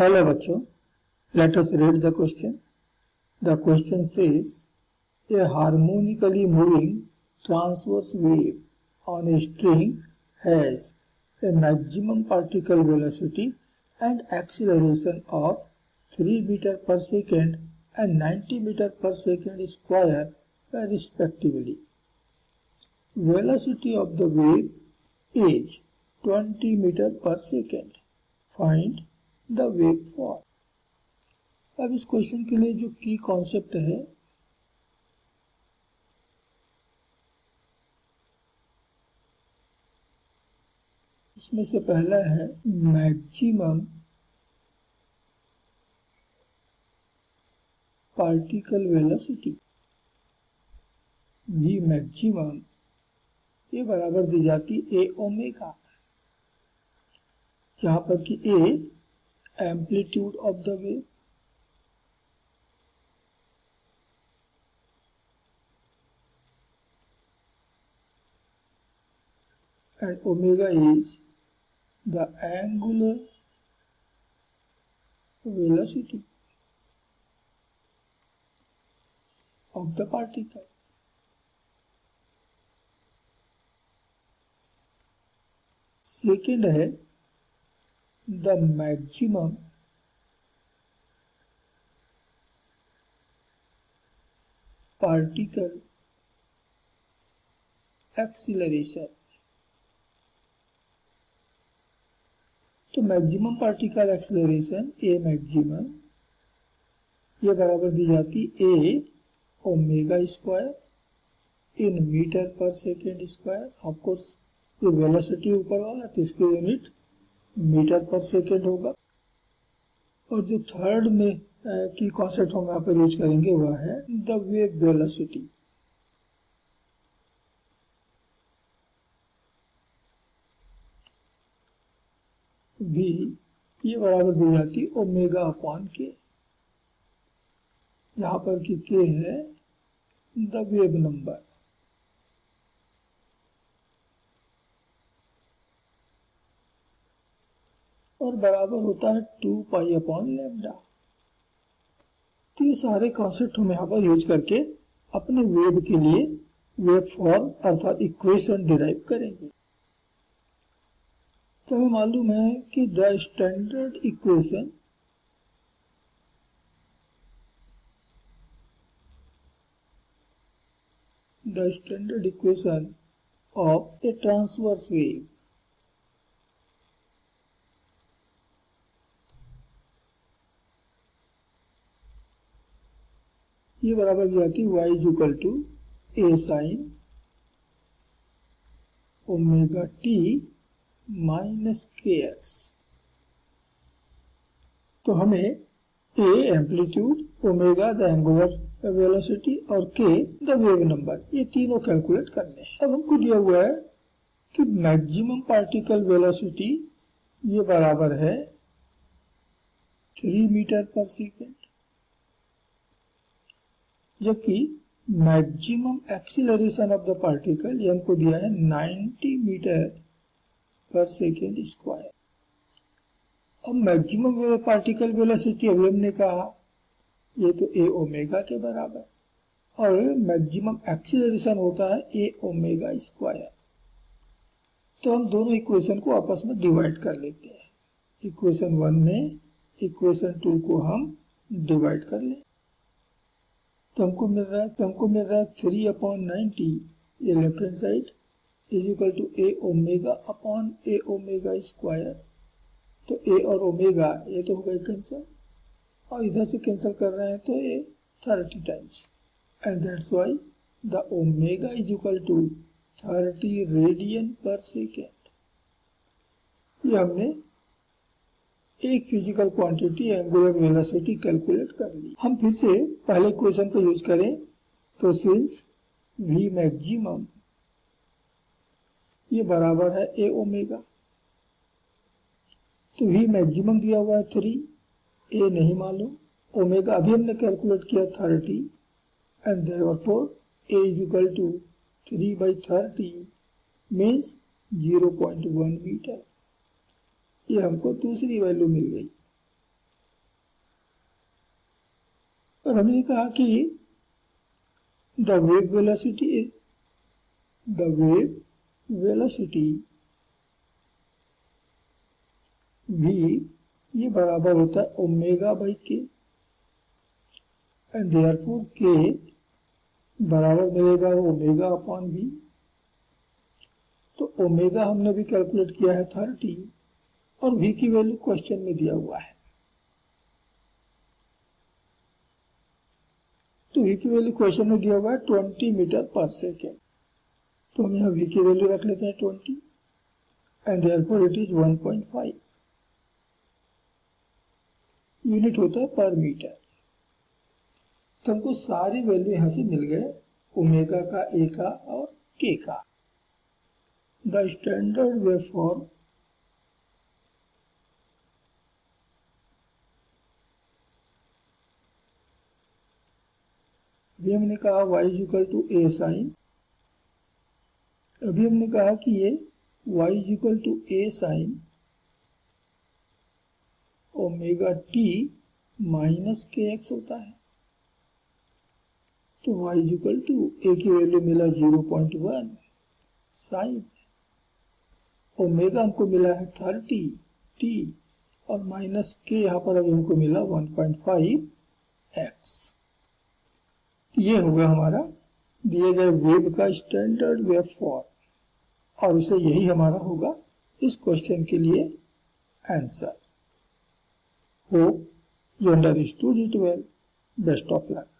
Hello bachcho, let us read the question. The question says, a harmonically moving transverse wave on a string has a maximum particle velocity and acceleration of 3 meter per second and 90 meter per second square respectively. Velocity of the wave is 20 meter per second. Find the waveform. अब इस question के लिए जो की concept है इसमें से पहला है maximum particle velocity v maximum ये बराबर दी जाती a ओमेगा, जहां पर कि a amplitude of the wave, and omega is the angular velocity of the particle. Second है the maximum particle acceleration. तो मैक्सिमम पार्टिकल एक्सेलरेशन ए मैक्सिमम ये बराबर दी जाती ए ओमेगा स्क्वायर इन मीटर पर सेकेंड स्क्वायर. ऑफकोर्स ये वेलोसिटी ऊपर वाला तो इसकी यूनिट मीटर पर सेकेंड होगा. और जो थर्ड में की कॉन्सेप्ट हम यहाँ पर यूज करेंगे वह है द वेव वेलोसिटी. भी ये बराबर दी जाती ओमेगा अपॉन के, यहाँ पर की के है द वेव नंबर. और बराबर होता है 2 पाई अपॉन लैम्डा. तो ये सारे कॉन्सेप्ट हम यहाँ पर यूज करके अपने वेव के लिए वेव फॉर्म अर्थात इक्वेशन डिराइव करेंगे. तो हमें मालूम है कि the standard equation of a transverse wave ये बराबर की आती y is equal to A sine omega T minus K X. तो हमें A amplitude, omega the angular velocity और के द वेव नंबर ये तीनों कैलकुलेट करने हैं. अब हमको दिया हुआ है कि मैक्सिमम पार्टिकल वेलोसिटी ये बराबर है 3 मीटर पर सेकेंड, जबकि maximum acceleration of the particle ये हमको दिया है 90 मीटर पर सेकेंड स्क्वायर. अब मैक्सिमम पार्टिकल वेलोसिटी अभी हमने कहा ये तो ए ओमेगा के बराबर, और मैक्सिमम एक्सीलरेशन होता है ए ओमेगा स्क्वायर. तो हम दोनों इक्वेशन को आपस में डिवाइड कर लेते हैं. इक्वेशन 1 में इक्वेशन 2 को हम डिवाइड कर लें तो हमको मिल रहा है 3 अपॉन 90 ये left hand side is equal to A omega upon A omega square. तो ए और ओमेगा ये तो हो गए कैंसिल, और इधर से कैंसिल कर रहे हैं तो ये 30 times, and that's why the omega is equal to 30 radian per second. ये हमने एक physical quantity angular velocity calculate कर ली. हम फिर से पहले इक्वेशन को यूज करें तो सिंस v मैक्सिमम ये बराबर है ए ओमेगा, तो v मैक्सिमम दिया हुआ है 3, ए नहीं मालूम, ओमेगा अभी हमने कैलकुलेट किया 30, and therefore A is equal to 3/30 means 0.1 metre. ये हमको दूसरी वैल्यू मिल गई. और हमने कहा कि द वेव वेलोसिटी v ये बराबर होता है ओमेगा बाई के, एंड देयरफॉर के बराबर मिलेगा ओमेगा अपॉन v। तो ओमेगा हमने भी कैलकुलेट किया है 30 और v की वैल्यू क्वेश्चन में दिया हुआ है। तो v की वैल्यू क्वेश्चन में दिया हुआ है 20 मीटर पर सेकेंड। तो हम यहाँ v की वैल्यू रख लेते हैं 20 and therefore it is 1.5 unit होता है पर मीटर। तो हमको सारी वैल्यू यहां से मिल गए, ओमेगा का, ए का और के का। द स्टैंडर्ड वेव फॉर्म अभी हमने कहा y equal to A sine, अभी हमने कहा कि ये y equal to A sine omega T minus K X होता है। तो y इक्वल टू ए की वैल्यू मिला 0.1 साइन, ओमेगा हमको मिला है 30 टी और माइनस के यहाँ पर अभी हमको मिला 1.5 एक्स। ये होगा हमारा दिए गए वेव का स्टैंडर्ड वेव फॉर्म और इसे यही हमारा होगा इस क्वेश्चन के लिए answer. Hope you understood it well. Best of luck.